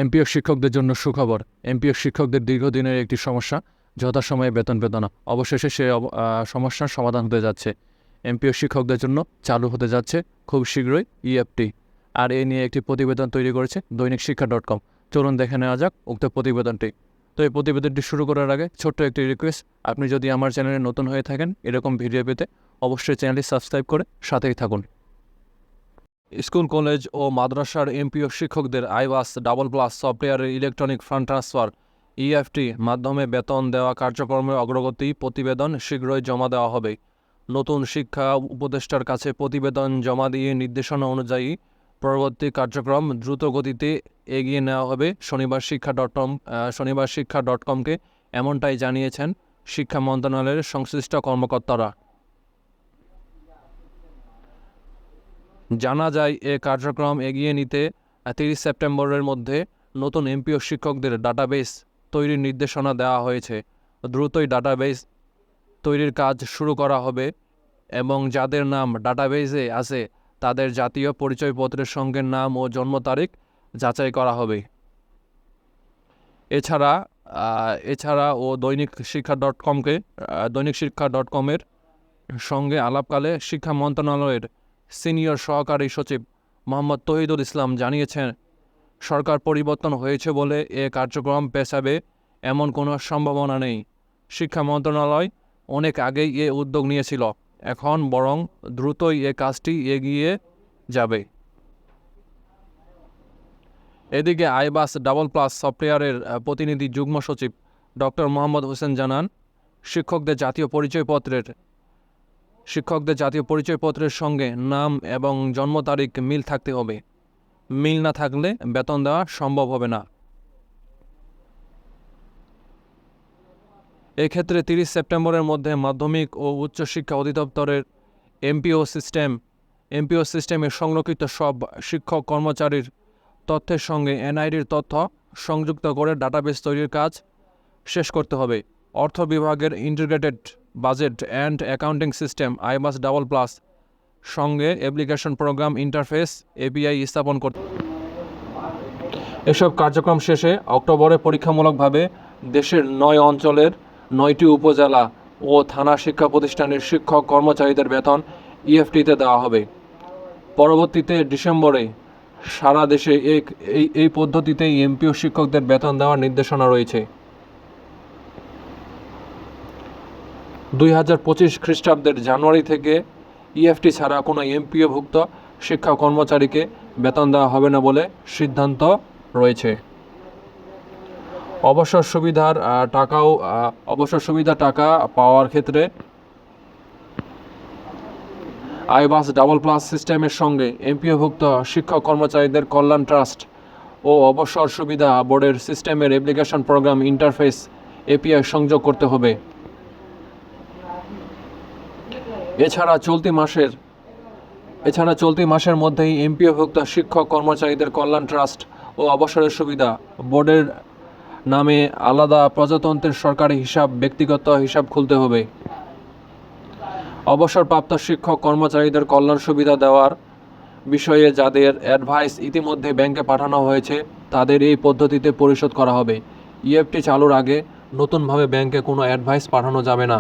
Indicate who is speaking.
Speaker 1: MPO শিক্ষকদের জন্য সুখবর। এমপিও শিক্ষকদের দীর্ঘদিনের একটি সমস্যা, যথাসময়ে বেতন না। অবশেষে সে সমস্যার সমাধান হতে যাচ্ছে। এমপিও শিক্ষকদের জন্য চালু হতে যাচ্ছে খুব শীঘ্রই ইএফটি। আর এ নিয়ে একটি প্রতিবেদন তৈরি করেছে দৈনিক শিক্ষা.com। চলুন দেখে নেওয়া যাক উক্ত প্রতিবেদনটি। তো এই প্রতিবেদনটি শুরু করার আগে ছোট্ট একটি রিকোয়েস্ট, আপনি যদি আমার চ্যানেলে নতুন হয়ে থাকেন এরকম ভিডিও পেতে অবশ্যই চ্যানেলটি সাবস্ক্রাইব করে সাথেই থাকুন। স্কুল, কলেজ ও মাদ্রাসার এমপিও শিক্ষকদের আইবাস ডাবল প্লাস সফটওয়্যারের ইলেকট্রনিক ফান্ড ট্রান্সফার ইএফটি মাধ্যমে বেতন দেওয়া কার্যক্রমের অগ্রগতি প্রতিবেদন শীঘ্রই জমা দেওয়া হবে। নতুন শিক্ষা উপদেষ্টার কাছে প্রতিবেদন জমা দিয়ে নির্দেশনা অনুযায়ী পরবর্তী কার্যক্রম দ্রুত গতিতে এগিয়ে নেওয়া হবে। শনিবার শিক্ষা.comকে এমনটাই জানিয়েছেন শিক্ষা মন্ত্রণালয়ের সংশ্লিষ্ট কর্মকর্তারা। জানা যায়, এ কার্যক্রম এগিয়ে নিতে 30 সেপ্টেম্বরের মধ্যে নতুন এমপিও শিক্ষকদের ডাটাবেস তৈরির নির্দেশনা দেওয়া হয়েছে। দ্রুতই ডাটাবেস তৈরির কাজ শুরু করা হবে এবং যাদের নাম ডাটাবেসে আছে তাদের জাতীয় পরিচয়পত্রের সঙ্গে নাম ও জন্ম তারিখ যাচাই করা হবে। এছাড়া দৈনিক শিক্ষা.comের সঙ্গে আলাপকালে শিক্ষা মন্ত্রণালয়ের সিনিয়র সহকারী সচিব মোহাম্মদ তৌহিদুল ইসলাম জানিয়েছেন, সরকার পরিবর্তন হয়েছে বলে এ কার্যক্রম পেছাবে এমন কোনো সম্ভাবনা নেই। শিক্ষা মন্ত্রণালয় অনেক আগেই এ উদ্যোগ নিয়েছিল, এখন বরং দ্রুতই এ কাজটি এগিয়ে যাবে। এদিকে আইবাস ডাবল প্লাস সফটওয়্যারের প্রতিনিধি যুগ্ম সচিব ডক্টর মোহাম্মদ হোসেন জানান, শিক্ষকদের জাতীয় পরিচয়পত্রের সঙ্গে নাম এবং জন্ম তারিখ মিল থাকতে হবে। মিল না থাকলে বেতন দেওয়া সম্ভব হবে না। এক্ষেত্রে 30 সেপ্টেম্বরের মধ্যে মাধ্যমিক ও উচ্চশিক্ষা অধিদপ্তরের এমপিও সিস্টেমে সংরক্ষিত সব শিক্ষক কর্মচারীর তথ্যের সঙ্গে এনআইডির তথ্য সংযুক্ত করে ডাটাবেস তৈরির কাজ শেষ করতে হবে। অর্থ বিভাগের integrated budget and accounting system আইবাস double plus সঙ্গে অ্যাপ্লিকেশন প্রোগ্রাম ইন্টারফেস এপিআই স্থাপন করতে। এসব কার্যক্রম শেষে অক্টোবরে পরীক্ষামূলকভাবে দেশের 9 অঞ্চলের 9টি উপজেলা ও থানা শিক্ষা প্রতিষ্ঠানের শিক্ষক কর্মচারীদের বেতন ইএফটিতে দেওয়া হবে। পরবর্তীতে ডিসেম্বরে সারা দেশে এই পদ্ধতিতেই এমপিও শিক্ষকদের বেতন দেওয়ার নির্দেশনা রয়েছে। 2025 খ্রিস্টাব্দের জানুয়ারি থেকে ইএফটি ছাড়া কোনো এমপিওভুক্ত শিক্ষা কর্মচারীকে বেতন দেওয়া হবে না বলে সিদ্ধান্ত রয়েছে। অবসর সুবিধা টাকা পাওয়ার ক্ষেত্রে আইবাস ডাবল প্লাস সিস্টেমের সঙ্গে এমপিওভুক্ত শিক্ষক কর্মচারীদের কল্যাণ ট্রাস্ট ও অবসর সুবিধা বোর্ডের সিস্টেমের অ্যাপ্লিকেশন প্রোগ্রাম ইন্টারফেস এপিআই সংযোগ করতে হবে। এছাড়া চলতি মাসের মধ্যেই এমপিওভুক্ত শিক্ষক কর্মচারীদের কল্যাণ ট্রাস্ট ও অবসরের সুবিধা বোর্ডের নামে আলাদা প্রজাতন্ত্রের সরকারি ব্যক্তিগত হিসাব খুলতে হবে। অবসরপ্রাপ্ত শিক্ষক কর্মচারীদের কল্যাণ সুবিধা দেওয়ার বিষয়ে যাদের অ্যাডভাইস ইতিমধ্যে ব্যাংকে পাঠানো হয়েছে তাদের এই পদ্ধতিতে পরিশোধ করা হবে। ইএফটি চালুর আগে নতুনভাবে ব্যাংকে কোনো অ্যাডভাইস পাঠানো যাবে না।